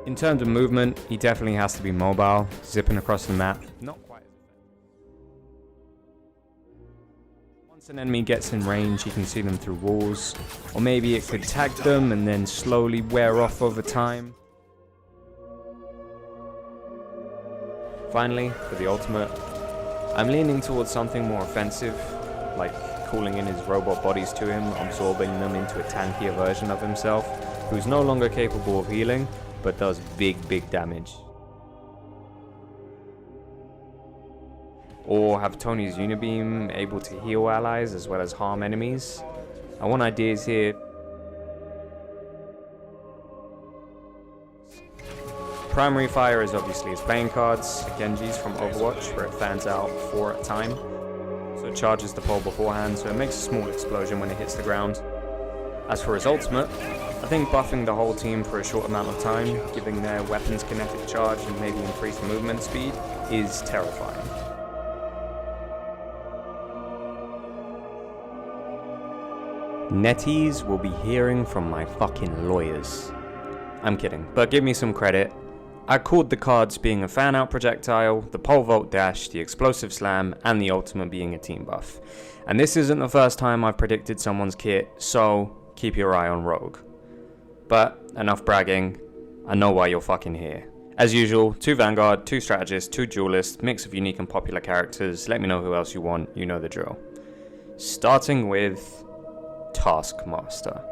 In terms of movement, he definitely has to be mobile, zipping across the map. Not quite as effective. Once an enemy gets in range, he can see them through walls, or maybe it could tag them and then slowly wear off over time. Finally, for the ultimate, I'm leaning towards something more offensive, like calling in his robot bodies to him, absorbing them into a tankier version of himself, who's no longer capable of healing, but does big damage. Or have Tony's Unibeam able to heal allies as well as harm enemies. I want ideas here. Primary fire is obviously his playing cards, Genji's from Overwatch, where it fans out 4 at a time. So it charges the pole beforehand, so it makes a small explosion when it hits the ground. As for his ultimate, I think buffing the whole team for a short amount of time, giving their weapons kinetic charge and maybe increased movement speed, is terrifying. NetEase will be hearing from my fucking lawyers. I'm kidding, but give me some credit. I called the cards being a fan-out projectile, the pole vault dash, the explosive slam, and the ultimate being a team buff. And this isn't the first time I've predicted someone's kit, so keep your eye on Rogue. But enough bragging, I know why you're fucking here. As usual, 2 Vanguard, 2 Strategists, 2 Duelists, mix of unique and popular characters. Let me know who else you want, you know the drill. Starting with TaskMaster.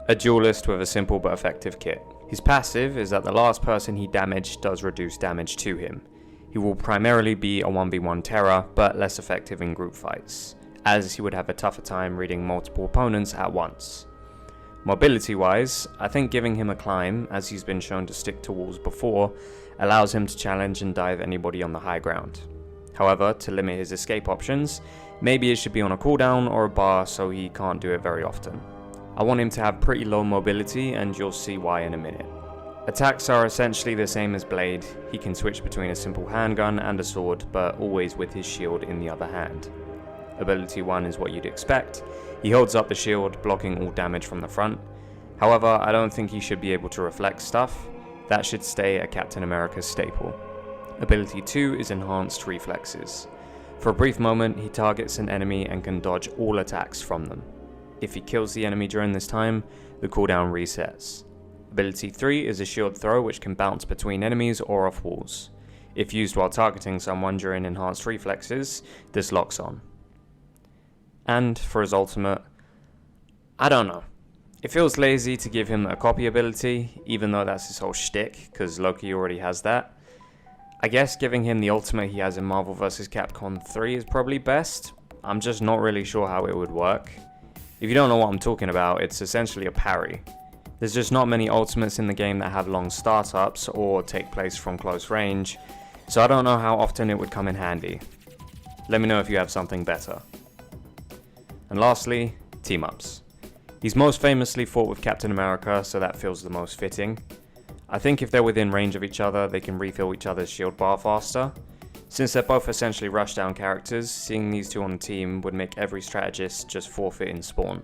A duelist with a simple but effective kit. His passive is that the last person he damaged does reduce damage to him. He will primarily be a 1v1 terror, but less effective in group fights, as he would have a tougher time reading multiple opponents at once. Mobility wise, I think giving him a climb, as he's been shown to stick to walls before, allows him to challenge and dive anybody on the high ground. However, to limit his escape options, maybe it should be on a cooldown or a bar so he can't do it very often. I want him to have pretty low mobility, and you'll see why in a minute. Attacks are essentially the same as Blade. He can switch between a simple handgun and a sword, but always with his shield in the other hand. Ability 1 is what you'd expect. He holds up the shield, blocking all damage from the front. However, I don't think he should be able to reflect stuff. That should stay a Captain America staple. Ability 2 is enhanced reflexes. For a brief moment, he targets an enemy and can dodge all attacks from them. If he kills the enemy during this time, the cooldown resets. Ability 3 is a shield throw which can bounce between enemies or off walls. If used while targeting someone during enhanced reflexes, this locks on. And for his ultimate, I don't know. It feels lazy to give him a copy ability, even though that's his whole shtick, because Loki already has that. I guess giving him the ultimate he has in Marvel vs. Capcom 3 is probably best. I'm just not really sure how it would work. If you don't know what I'm talking about, it's essentially a parry. There's just not many ultimates in the game that have long startups or take place from close range, so I don't know how often it would come in handy. Let me know if you have something better. And lastly, team-ups. He's most famously fought with Captain America, so that feels the most fitting. I think if they're within range of each other, they can refill each other's shield bar faster. Since they're both essentially rushdown characters, seeing these two on the team would make every strategist just forfeit in spawn.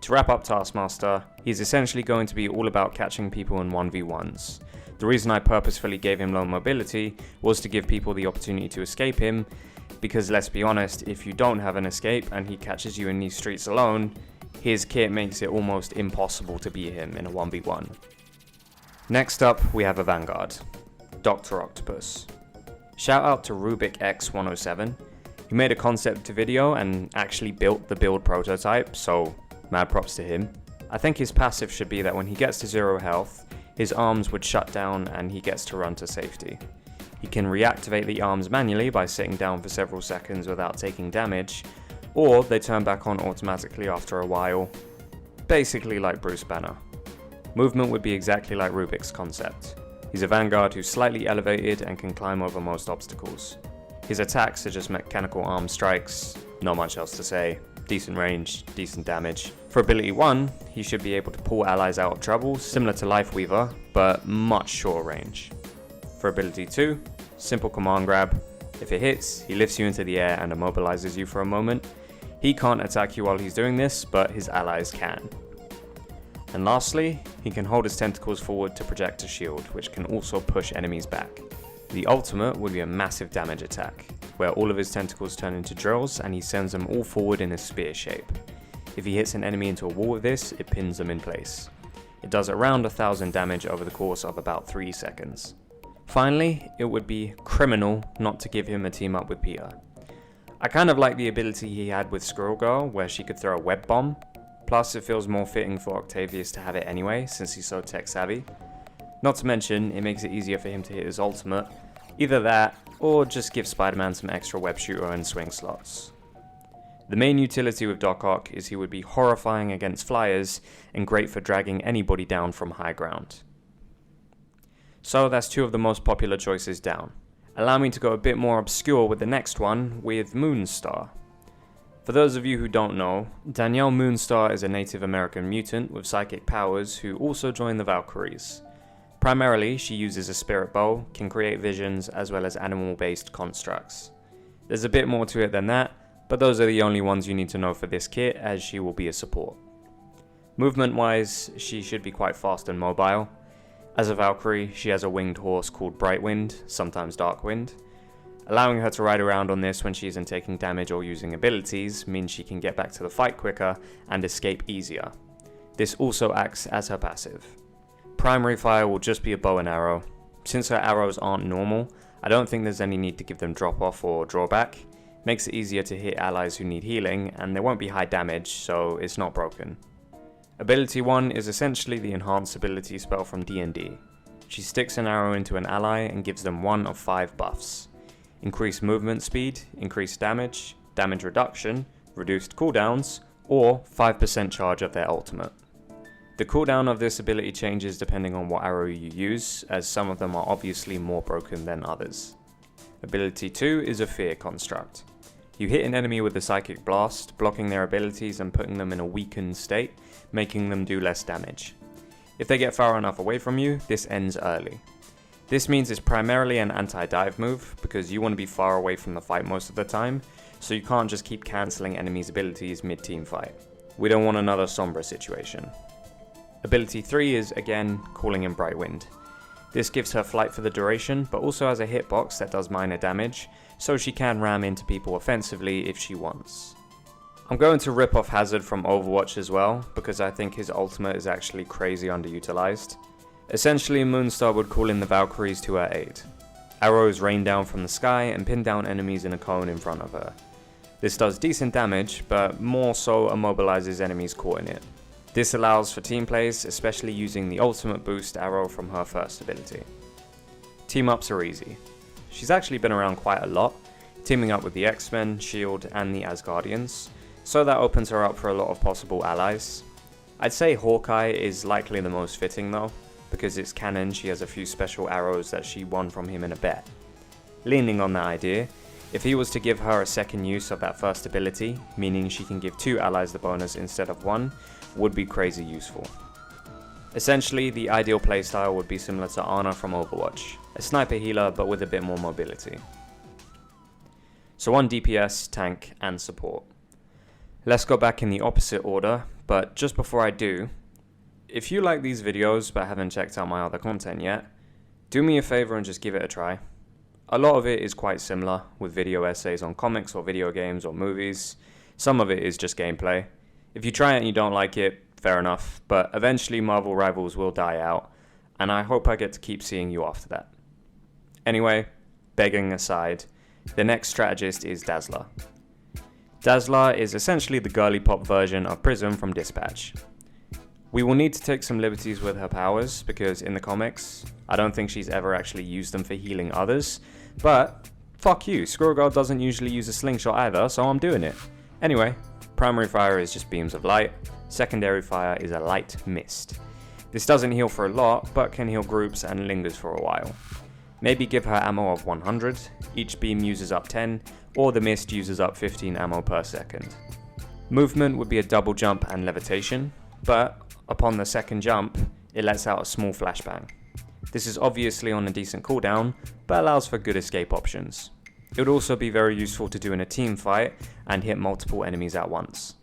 To wrap up Taskmaster, he's essentially going to be all about catching people in 1v1s. The reason I purposefully gave him low mobility was to give people the opportunity to escape him, because let's be honest, if you don't have an escape and he catches you in these streets alone, his kit makes it almost impossible to beat him in a 1v1. Next up, we have a Vanguard, Dr. Octopus. Shout out to RubikX107, who made a concept video and actually built the build prototype, so mad props to him. I think his passive should be that when he gets to 0 health, his arms would shut down and he gets to run to safety. He can reactivate the arms manually by sitting down for several seconds without taking damage, or they turn back on automatically after a while, basically like Bruce Banner. Movement would be exactly like Rubik's concept. He's a Vanguard who's slightly elevated and can climb over most obstacles. His attacks are just mechanical arm strikes, not much else to say. Decent range, decent damage. For ability 1, he should be able to pull allies out of trouble, similar to Lifeweaver, but much shorter range. For ability 2, simple command grab. If it hits, he lifts you into the air and immobilizes you for a moment. He can't attack you while he's doing this, but his allies can. And lastly, he can hold his tentacles forward to project a shield, which can also push enemies back. The ultimate would be a massive damage attack, where all of his tentacles turn into drills and he sends them all forward in a spear shape. If he hits an enemy into a wall with this, it pins them in place. It does around 1000 damage over the course of about 3 seconds. Finally, it would be criminal not to give him a team up with Peter. I kind of like the ability he had with Squirrel Girl, where she could throw a web bomb, plus it feels more fitting for Octavius to have it anyway, since he's so tech savvy. Not to mention, it makes it easier for him to hit his ultimate. Either that, or just give Spider-Man some extra web shooter and swing slots. The main utility with Doc Ock is he would be horrifying against flyers and great for dragging anybody down from high ground. So that's 2 of the most popular choices down. Allow me to go a bit more obscure with the next one, with Moonstar. For those of you who don't know, Danielle Moonstar is a Native American mutant with psychic powers who also joined the Valkyries. Primarily, she uses a spirit bow, can create visions, as well as animal-based constructs. There's a bit more to it than that, but those are the only ones you need to know for this kit, as she will be a support. Movement-wise, she should be quite fast and mobile. As a Valkyrie, she has a winged horse called Brightwind, sometimes Darkwind. Allowing her to ride around on this when she isn't taking damage or using abilities means she can get back to the fight quicker and escape easier. This also acts as her passive. Primary fire will just be a bow and arrow. Since her arrows aren't normal, I don't think there's any need to give them drop off or drawback. Makes it easier to hit allies who need healing, and they won't be high damage, so it's not broken. Ability 1 is essentially the enhanced ability spell from D&D. She sticks an arrow into an ally and gives them 1 of 5 buffs. Increased movement speed, increased damage, damage reduction, reduced cooldowns, or 5% charge of their ultimate. The cooldown of this ability changes depending on what arrow you use, as some of them are obviously more broken than others. Ability 2 is a fear construct. You hit an enemy with a psychic blast, blocking their abilities and putting them in a weakened state, making them do less damage. If they get far enough away from you, this ends early. This means it's primarily an anti-dive move, because you want to be far away from the fight most of the time, so you can't just keep cancelling enemies' abilities mid-team fight. We don't want another Sombra situation. Ability 3 is, again, calling in Brightwind. This gives her flight for the duration, but also has a hitbox that does minor damage, so she can ram into people offensively if she wants. I'm going to rip off Hazard from Overwatch as well, because I think his ultimate is actually crazy underutilized. Essentially, Moonstar would call in the Valkyries to her aid. Arrows rain down from the sky and pin down enemies in a cone in front of her. This does decent damage, but more so immobilizes enemies caught in it. This allows for team plays, especially using the ultimate boost arrow from her first ability. Team ups are easy. She's actually been around quite a lot, teaming up with the X-Men, S.H.I.E.L.D. and the Asgardians, so that opens her up for a lot of possible allies. I'd say Hawkeye is likely the most fitting though, because it's canon she has a few special arrows that she won from him in a bet. Leaning on that idea, if he was to give her a second use of that first ability, meaning she can give 2 allies the bonus instead of 1, would be crazy useful. Essentially, the ideal playstyle would be similar to Ana from Overwatch, a sniper healer but with a bit more mobility. So on DPS, tank, and support. Let's go back in the opposite order, but just before I do, if you like these videos but haven't checked out my other content yet, do me a favor and just give it a try. A lot of it is quite similar, with video essays on comics or video games or movies. Some of it is just gameplay. If you try it and you don't like it, fair enough, but eventually Marvel Rivals will die out, and I hope I get to keep seeing you after that. Anyway, begging aside, the next strategist is Dazzler. Dazzler is essentially the girly pop version of Prism from Dispatch. We will need to take some liberties with her powers, because in the comics, I don't think she's ever actually used them for healing others, but fuck you, Squirrel Girl doesn't usually use a slingshot either, so I'm doing it. Anyway, primary fire is just beams of light, secondary fire is a light mist. This doesn't heal for a lot, but can heal groups and lingers for a while. Maybe give her ammo of 100, each beam uses up 10, or the mist uses up 15 ammo per second. Movement would be a double jump and levitation, but upon the second jump, it lets out a small flashbang. This is obviously on a decent cooldown, but allows for good escape options. It would also be very useful to do in a team fight and hit multiple enemies at once.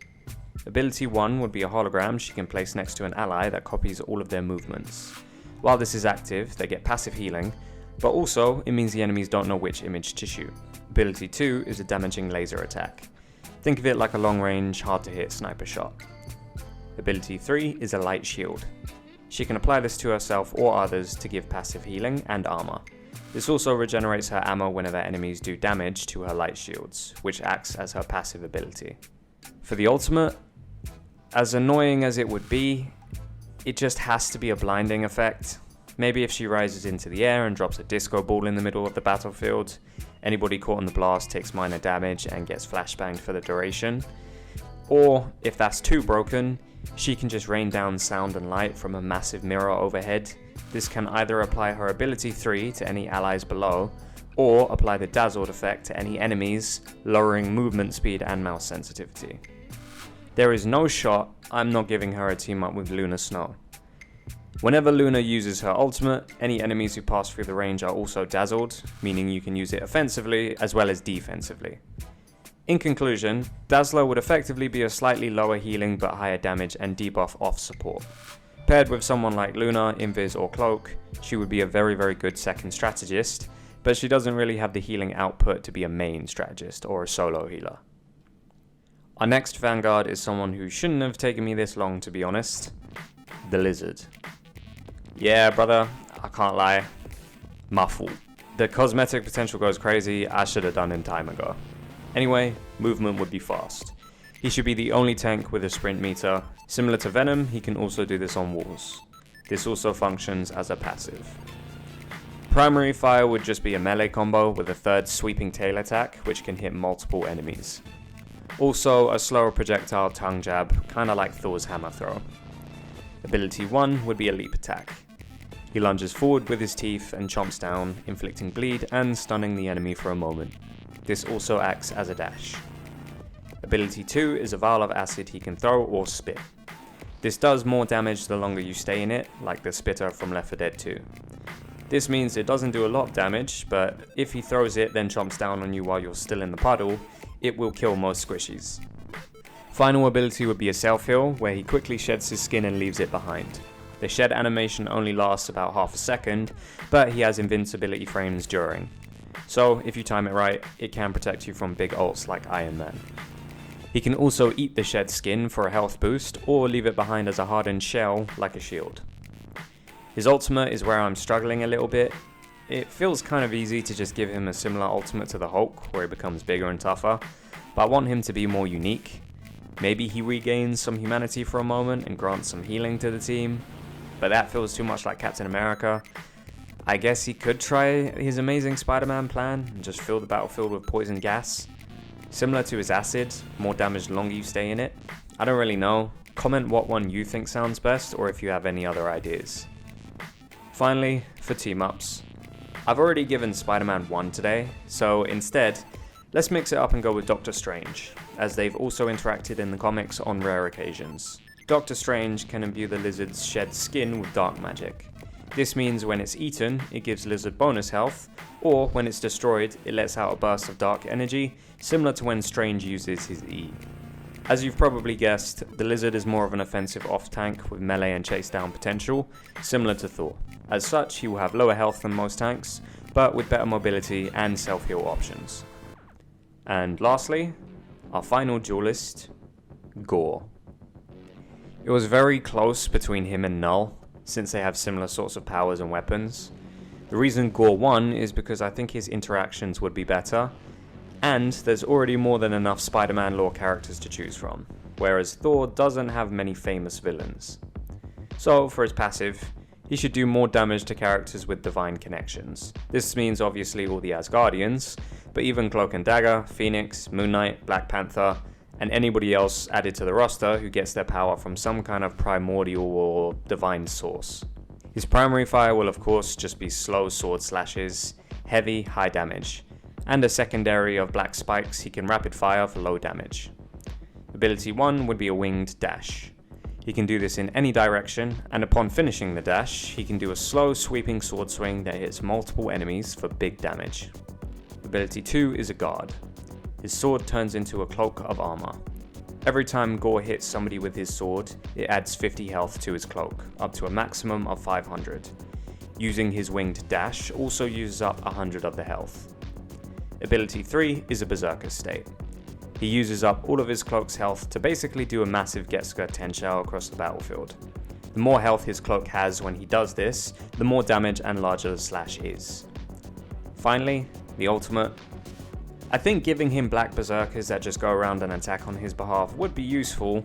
Ability 1 would be a hologram she can place next to an ally that copies all of their movements. While this is active, they get passive healing, but also it means the enemies don't know which image to shoot. Ability 2 is a damaging laser attack. Think of it like a long-range, hard-to-hit sniper shot. Ability 3 is a light shield. She can apply this to herself or others to give passive healing and armor. This also regenerates her ammo whenever enemies do damage to her light shields, which acts as her passive ability. For the ultimate, as annoying as it would be, it just has to be a blinding effect. Maybe if she rises into the air and drops a disco ball in the middle of the battlefield, anybody caught in the blast takes minor damage and gets flashbanged for the duration. Or, if that's too broken, she can just rain down sound and light from a massive mirror overhead. This can either apply her ability 3 to any allies below, or apply the dazzled effect to any enemies, lowering movement speed and mouse sensitivity. There is no shot I'm not giving her a team up with Luna Snow. Whenever Luna uses her ultimate, any enemies who pass through the range are also dazzled, meaning you can use it offensively as well as defensively. In conclusion, Dazzler would effectively be a slightly lower healing but higher damage and debuff off support. Paired with someone like Luna, Invis or Cloak, she would be a very good second strategist, but she doesn't really have the healing output to be a main strategist or a solo healer. Our next Vanguard is someone who shouldn't have taken me this long, to be honest. The Lizard. Yeah, brother, I can't lie. My fault. The cosmetic potential goes crazy, I should have done in time ago. Anyway, movement would be fast. He should be the only tank with a sprint meter. Similar to Venom, he can also do this on walls. This also functions as a passive. Primary fire would just be a melee combo with a third sweeping tail attack, which can hit multiple enemies. Also, a slower projectile tongue jab, kinda like Thor's hammer throw. Ability 1 would be a leap attack. He lunges forward with his teeth and chomps down, inflicting bleed and stunning the enemy for a moment. This also acts as a dash. Ability 2 is a vial of acid he can throw or spit. This does more damage the longer you stay in it, like the spitter from Left 4 Dead 2. This means it doesn't do a lot of damage, but if he throws it then chomps down on you while you're still in the puddle, it will kill most squishies. Final ability would be a self-heal, where he quickly sheds his skin and leaves it behind. The shed animation only lasts about half a second, but he has invincibility frames during. So if you time it right, it can protect you from big ults like Iron Man. He can also eat the shed skin for a health boost, or leave it behind as a hardened shell like a shield. His ultimate is where I'm struggling a little bit. It feels kind of easy to just give him a similar ultimate to the Hulk, where he becomes bigger and tougher, but I want him to be more unique. Maybe he regains some humanity for a moment and grants some healing to the team, but that feels too much like Captain America. I guess he could try his Amazing Spider-Man plan and just fill the battlefield with poison gas. Similar to his acid, more damage the longer you stay in it. I don't really know. Comment what one you think sounds best, or if you have any other ideas. Finally, for team-ups. I've already given Spider-Man 1 today, so instead, let's mix it up and go with Doctor Strange, as they've also interacted in the comics on rare occasions. Doctor Strange can imbue the Lizard's shed skin with dark magic. This means when it's eaten, it gives Lizard bonus health, or when it's destroyed, it lets out a burst of dark energy, similar to when Strange uses his E. As you've probably guessed, the Lizard is more of an offensive off-tank with melee and chase down potential, similar to Thor. As such, he will have lower health than most tanks, but with better mobility and self-heal options. And lastly, our final duelist, Gorr. It was very close between him and Null, since they have similar sorts of powers and weapons. The reason Gorr won is because I think his interactions would be better, and there's already more than enough Spider-Man lore characters to choose from, whereas Thor doesn't have many famous villains. So, for his passive, he should do more damage to characters with divine connections. This means obviously all the Asgardians, but even Cloak and Dagger, Phoenix, Moon Knight, Black Panther, and anybody else added to the roster who gets their power from some kind of primordial or divine source. His primary fire will of course just be slow sword slashes, heavy, high damage, and a secondary of black spikes he can rapid fire for low damage. Ability 1 would be a winged dash. He can do this in any direction, and upon finishing the dash, he can do a slow sweeping sword swing that hits multiple enemies for big damage. Ability 2 is a guard. His sword turns into a cloak of armor. Every time Gorr hits somebody with his sword, it adds 50 health to his cloak, up to a maximum of 500. Using his winged dash also uses up 100 of the health. Ability 3 is a Berserker state. He uses up all of his cloak's health to basically do a massive Getsuga Tenshou across the battlefield. The more health his cloak has when he does this, the more damage and larger the slash is. Finally, the ultimate. I think giving him black berserkers that just go around and attack on his behalf would be useful,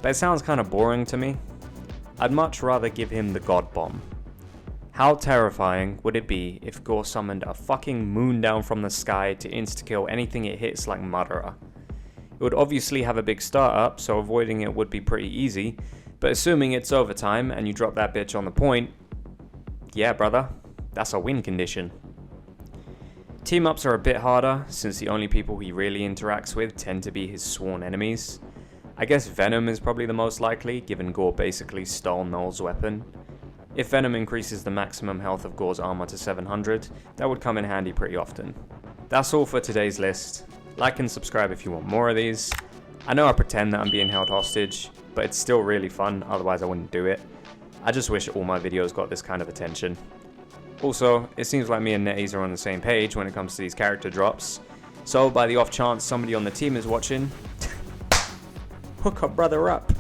but it sounds kinda boring to me. I'd much rather give him the God Bomb. How terrifying would it be if Gorr summoned a fucking moon down from the sky to insta-kill anything it hits like Murderer? It would obviously have a big startup, so avoiding it would be pretty easy, but assuming it's overtime and you drop that bitch on the point, yeah brother, that's a win condition. Team-ups are a bit harder, since the only people he really interacts with tend to be his sworn enemies. I guess Venom is probably the most likely, given Gorr basically stole Null's weapon. If Venom increases the maximum health of Gorr's armor to 700, that would come in handy pretty often. That's all for today's list. Like and subscribe if you want more of these. I know I pretend that I'm being held hostage, but it's still really fun, otherwise I wouldn't do it. I just wish all my videos got this kind of attention. Also, it seems like me and NetEase are on the same page when it comes to these character drops, so by the off chance somebody on the team is watching, hook a brother up.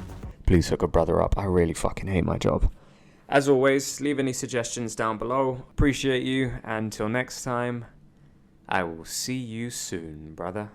Please hook a brother up, I really fucking hate my job. As always, leave any suggestions down below, appreciate you, and until next time, I will see you soon, brother.